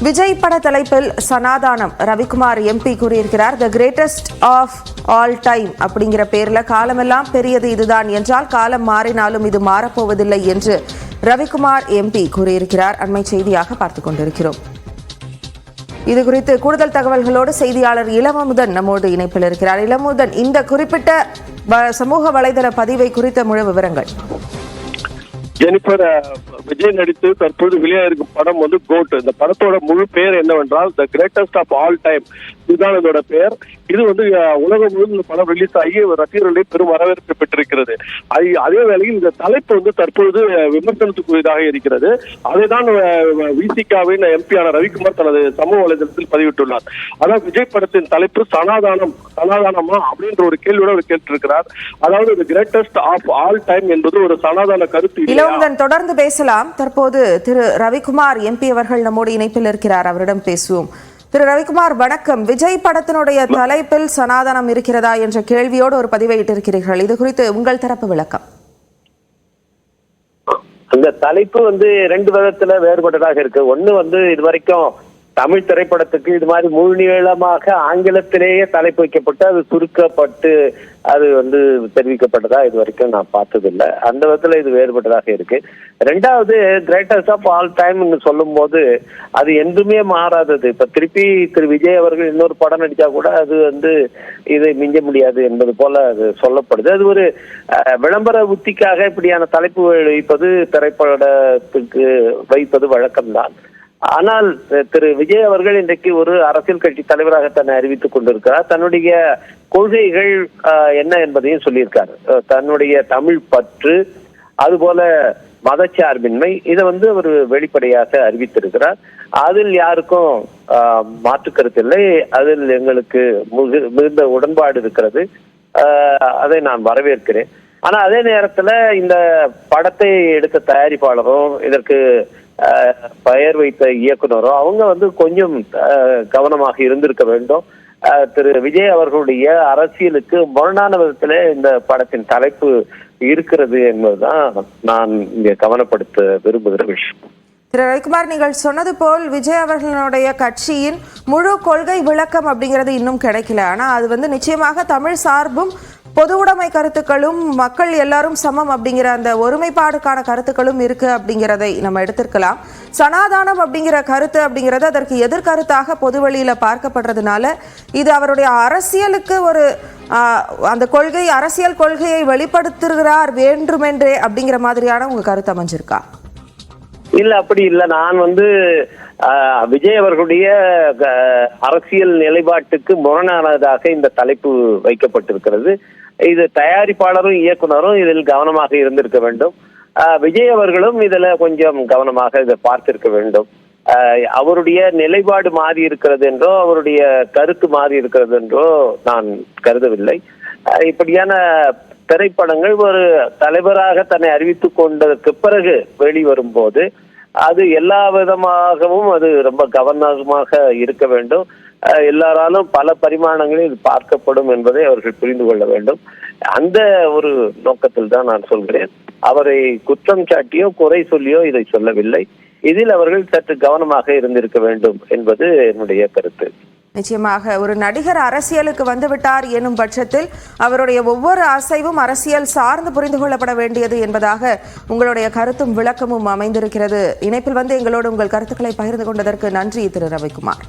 விஜய் பட தலைப்பில் சனாதானம் ரவிக்குமார் எம்பி கூறியிருக்கிறார். The greatest of all time அப்படிங்கிற பேர்ல காலமெல்லாம் பெரியது இதுதான் என்றால் காலம் மாறினாலும் இது மாறப்போவதில்லை என்று ரவிக்குமார் எம்பி கூறியிருக்கிறார். அண்மை செய்தியாக பார்த்துக் கொண்டிருக்கிறோம். இதுகுறித்து கூடுதல் தகவல்களோடு செய்தியாளர் இளமுதன் நம்மோடு இணைப்பில் இருக்கிறார். இளமுதன், இந்த குறிப்பிட்ட சமூக வலைதள பதிவை குறித்த முழு விவரங்கள். ஜெனிஃபர், விஜய் நடித்து தற்போது வெளியாயிருக்கும் படம் கோட். இந்த படத்தோட முழு பெயர் என்னவென்றால் the greatest of all time, இதுதான் இதோட பெயர். இது உலகம் முழுவதும் இந்த படம் ரிலீஸ் ஆகி ரசிகர்களை பெரும் வரவேற்பு பெற்றிருக்கிறது. அதே வேளையில் இந்த தலைப்பு தற்பொழுது விமர்சனத்துக்குரியதாக இருக்கிறது. அதைதான் விசிகாவின் எம்பியான ரவிக்குமார் தனது சமூக வலைதளத்தில் பதிவிட்டுள்ளார். அதாவது விஜய் படத்தின் தலைப்பு சனாதானமா அப்படின்ற ஒரு கேள்வியோட அவர் கேட்டிருக்கிறார். அதாவது the greatest of all time என்பது ஒரு சனாதான கருத்து. தொடர்ந்து பேசலாம். தற்போது திரு ரவிக்குமார் எம்பி அவர்கள் நம்மோடு இணைப்பில் இருக்கிறார், அவரிடம் பேசுவோம். திரு ரவிக்குமார், வணக்கம். விஜய் படத்தினுடைய தலைப்பில் சனாதனம் இருக்கிறதா என்ற கேள்வியோடு ஒரு பதிவை இட்டிருக்கிறீர்கள். இது குறித்து உங்கள் தரப்பு விளக்கம். அந்த தலைப்பு ரெண்டு விதத்துல வேறுபட்டதாக இருக்கு. ஒண்ணு இதுவரைக்கும் தமிழ் திரைப்படத்துக்கு இது மாதிரி முழு நீளமாக ஆங்கிலத்திலேயே தலைப்பு வைக்கப்பட்டு அது சுருக்கப்பட்டு அது தெரிவிக்கப்பட்டதா இது வரைக்கும் நான் பார்த்ததில்லை. அந்த விதத்துல இது வேறுபட்டதாக இருக்கு. ரெண்டாவது, கிரேட்டஸ்ட் ஆஃப் ஆல் டைம் சொல்லும் போது அது என்றுமே மாறாதது. இப்ப திருப்பி திரு விஜய் அவர்கள் இன்னொரு படம் நடிச்சா கூட அது இதை மிஞ்ச முடியாது என்பது போல அது சொல்லப்படுது. அது ஒரு விளம்பர உத்திக்காக இப்படியான தலைப்பு வைப்பது திரைப்படத்துக்கு வைப்பது வழக்கம்தான். ஆனால் திரு விஜய் அவர்கள் இன்றைக்கு ஒரு அரசியல் கட்சி தலைவராக தன்னை அறிவித்துக் கொண்டிருக்கிறார். தன்னுடைய கொள்கைகள் என்ன என்பதையும் சொல்லியிருக்காரு. தன்னுடைய தமிழ் பற்று, அதுபோல மதச்சார்பின்மை, இதை அவர் வெளிப்படையாக அறிவித்திருக்கிறார். அதில் யாருக்கும் மாற்று கருத்து இல்லை. அதில் எங்களுக்கு மிகுந்த உடன்பாடு இருக்கிறது. அதை நான் வரவேற்கிறேன். ஆனா அதே நேரத்துல இந்த படத்தை எடுத்த தயாரிப்பாளரும் இதற்கு பெயர் வைத்த இயக்குனரும் அவங்க கொஞ்சம் கவனமாக இருந்திருக்க வேண்டும். திரு விஜய் அவர்களுடைய அரசியலுக்கு முரணான விதத்துல இந்த படத்தின் தலைப்பு இருக்கிறது என்பதுதான் நான் இங்க கவனப்படுத்த விரும்புகிற விஷயம். திரு ரவிக்குமார், நீங்கள் சொன்னது போல் விஜய் அவர்களுடைய கட்சியின் முழு கொள்கை விளக்கம் அப்படிங்கிறது இன்னும் கிடைக்கல. ஆனா அது நிச்சயமாக தமிழ் சார்பும் பொது உடைமை கருத்துக்களும் மக்கள் எல்லாரும் சமம் அப்படிங்கிற அந்த ஒருமைப்பாடுக்கான கருத்துக்களும் இருக்கு அப்படிங்கிறதை நம்ம எடுத்திருக்கலாம். சனாதானம் அப்படிங்கிற கருத்து அப்படிங்கிறது அதற்கு எதிர்கருத்தாக பொது வெளியில பார்க்கப்படுறதுனால இது அவருடைய அரசியலுக்கு ஒரு அந்த கொள்கை, அரசியல் கொள்கையை வெளிப்படுத்துகிறார் வேண்டுமென்றே அப்படிங்கிற மாதிரியான உங்க கருத்து அமைஞ்சிருக்கா? இல்ல, அப்படி இல்ல. நான் விஜய் அவர்களுடைய அரசியல் நிலைப்பாட்டுக்கு முரணானதாக இந்த தலைப்பு வைக்கப்பட்டிருக்கிறது. இது தயாரிப்பாளரும் இயக்குனரும் இதில் கவனமாக இருந்திருக்க வேண்டும். விஜய் அவர்களும் இதுல கொஞ்சம் கவனமாக இதை பார்த்திருக்க வேண்டும். அவருடைய நிலைப்பாடு மாறி இருக்கிறது என்றோ அவருடைய கருத்து மாறி இருக்கிறது என்றோ நான் கருதவில்லை. இப்படியான திரைப்படங்கள் ஒரு தலைவராக தன்னை அறிவித்துக் கொண்டதற்கு பிறகு வெளிவரும் போது அது எல்லா விதமாகவும் அது ரொம்ப கவனமாக இருக்க வேண்டும். எல்லாராலும் பல பரிமாணங்களில் பார்க்கப்படும் என்பதை அவர்கள் புரிந்து கொள்ள வேண்டும். அந்த ஒரு நோக்கத்தில் தான் நான் சொல்கிறேன். அவரை குற்றம் சாட்டியோ குறை சொல்லியோ இதை சொல்லவில்லை. இதில் அவர்கள் சற்று கவனமாக இருந்திருக்க வேண்டும் என்பது என்னுடைய கருத்து. நிச்சயமாக ஒரு நடிகர் அரசியலுக்கு வந்துவிட்டார் எனும் பட்சத்தில் அவருடைய ஒவ்வொரு அசைவும் அரசியல் சார்ந்து புரிந்து கொள்ளப்பட வேண்டியது என்பதாக உங்களுடைய கருத்தும் விளக்கமும் அமைந்திருக்கிறது. இணைப்பில் எங்களோடு உங்கள் கருத்துக்களை பகிர்ந்து கொண்டதற்கு நன்றி திரு ரவிக்குமார்.